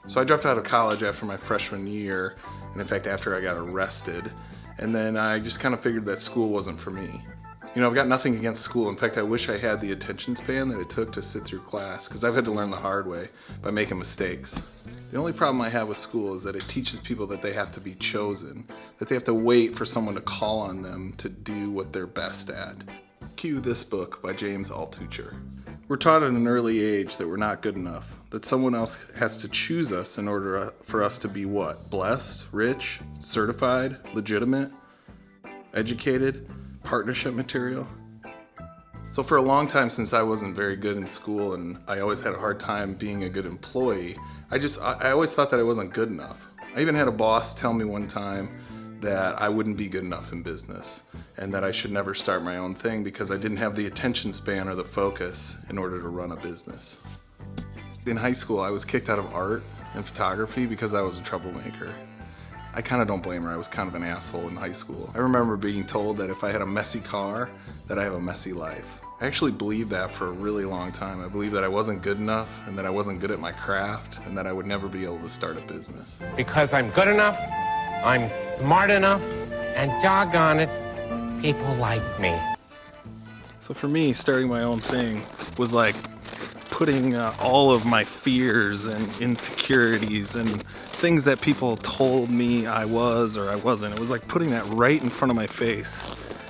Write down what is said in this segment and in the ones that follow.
So I dropped out of college after my freshman year, and in fact after I got arrested, and then I just kind of figured that school wasn't for me. You know, I've got nothing against school. In fact, I wish I had the attention span that it took to sit through class, because I've had to learn the hard way by making mistakes. The only problem I have with school is that it teaches people that they have to be chosen, that they have to wait for someone to call on them to do what they're best at. Cue this book by James Altucher. We're taught at an early age that we're not good enough, that someone else has to choose us in order for us to be what? Blessed, rich, certified, legitimate, educated, partnership material. So for a long time, since I wasn't very good in school and I always had a hard time being a good employee, I always thought that I wasn't good enough. I even had a boss tell me one time that I wouldn't be good enough in business and that I should never start my own thing because I didn't have the attention span or the focus in order to run a business. In high school, I was kicked out of art and photography because I was a troublemaker. I kind of don't blame her. I was kind of an asshole in high school. I remember being told that if I had a messy car, that I have a messy life. I actually believed that for a really long time. I believed that I wasn't good enough and that I wasn't good at my craft and that I would never be able to start a business. Because I'm good enough, I'm smart enough, and doggone it, people like me. So for me, starting my own thing was like putting all of my fears and insecurities and things that people told me I was or I wasn't. It was like putting that right in front of my face.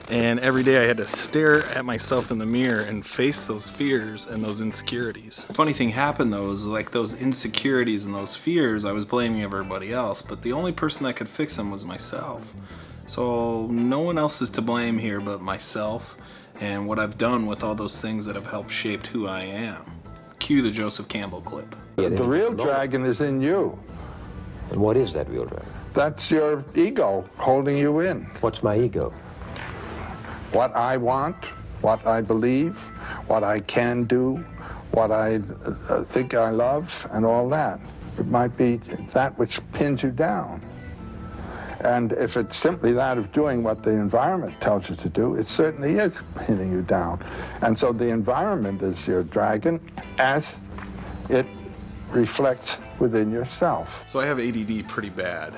And every day I had to stare at myself in the mirror and face those fears and those insecurities. Funny thing happened though, is like those insecurities and those fears, I was blaming everybody else, but the only person that could fix them was myself. So no one else is to blame here but myself and what I've done with all those things that have helped shape who I am. Cue the Joseph Campbell clip. The real dragon is in you. And what is that real dragon? That's your ego holding you in. What's my ego? What I want, what I believe, what I can do, what I think I love, and all that. It might be that which pins you down. And if it's simply that of doing what the environment tells you to do, it certainly is pinning you down. And so the environment is your dragon as it reflects within yourself. So I have ADD pretty bad.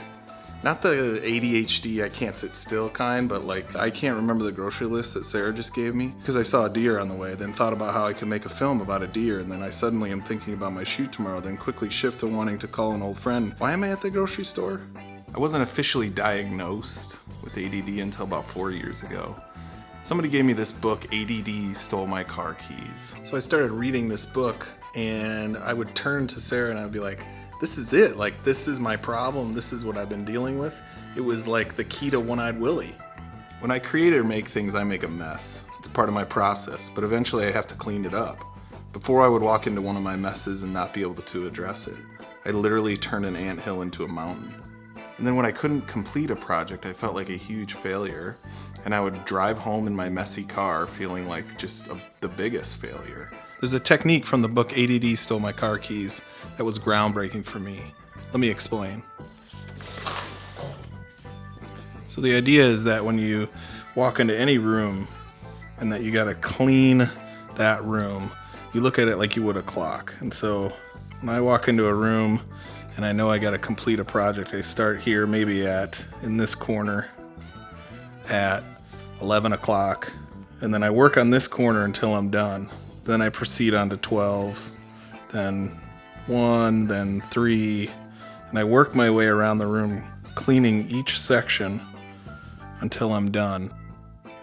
Not the ADHD, I can't sit still kind, but like I can't remember the grocery list that Sarah just gave me because I saw a deer on the way, then thought about how I could make a film about a deer, and then I suddenly am thinking about my shoot tomorrow, then quickly shift to wanting to call an old friend. Why am I at the grocery store? I wasn't officially diagnosed with ADD until about 4 years ago. Somebody gave me this book, ADD Stole My Car Keys. So I started reading this book and I would turn to Sarah and I'd be like, this is it, like this is my problem, this is what I've been dealing with. It was like the key to One-Eyed Willie. When I create or make things, I make a mess. It's part of my process, but eventually I have to clean it up. Before I would walk into one of my messes and not be able to address it. I literally turned an anthill into a mountain. And then when I couldn't complete a project, I felt like a huge failure. And I would drive home in my messy car feeling like just the biggest failure. There's a technique from the book ADD Stole My Car Keys that was groundbreaking for me. Let me explain. So the idea is that when you walk into any room and that you gotta clean that room, you look at it like you would a clock. And so when I walk into a room and I know I gotta complete a project, I start here maybe in this corner at 11 o'clock, and then I work on this corner until I'm done. Then I proceed on to 12, then 1, then 3, and I work my way around the room, cleaning each section until I'm done.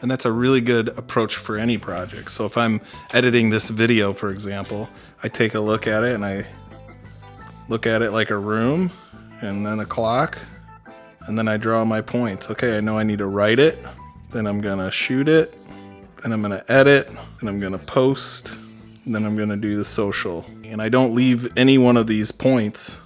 And that's a really good approach for any project. So if I'm editing this video, for example, I take a look at it and I look at it like a room and then a clock, and then I draw my points. Okay, I know I need to write it, then I'm gonna shoot it, then I'm gonna edit, then I'm gonna post, and then I'm gonna do the social. And I don't leave any one of these points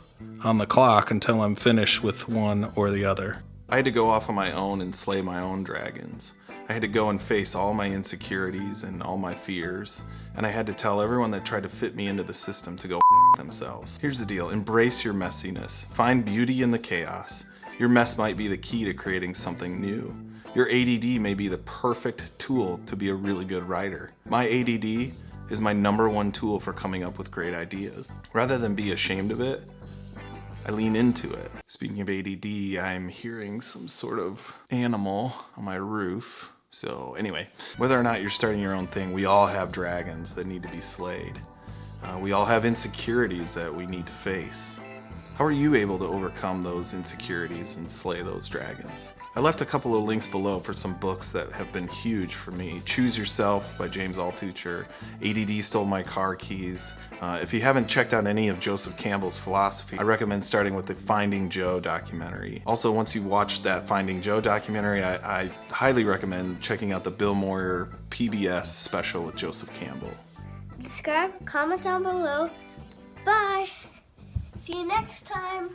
on the clock until I'm finished with one or the other. I had to go off on my own and slay my own dragons. I had to go and face all my insecurities and all my fears, and I had to tell everyone that tried to fit me into the system to go themselves. Here's the deal, embrace your messiness. Find beauty in the chaos. Your mess might be the key to creating something new. Your ADD may be the perfect tool to be a really good writer. My ADD is my #1 tool for coming up with great ideas. Rather than be ashamed of it, I lean into it. Speaking of ADD, I'm hearing some sort of animal on my roof. So anyway, whether or not you're starting your own thing, we all have dragons that need to be slayed. We all have insecurities that we need to face. How are you able to overcome those insecurities and slay those dragons? I left a couple of links below for some books that have been huge for me. Choose Yourself by James Altucher, ADD Stole My Car Keys. If you haven't checked out any of Joseph Campbell's philosophy, I recommend starting with the Finding Joe documentary. Also, once you've watched that Finding Joe documentary, I highly recommend checking out the Bill Moyer PBS special with Joseph Campbell. Subscribe, comment down below. Bye. See you next time.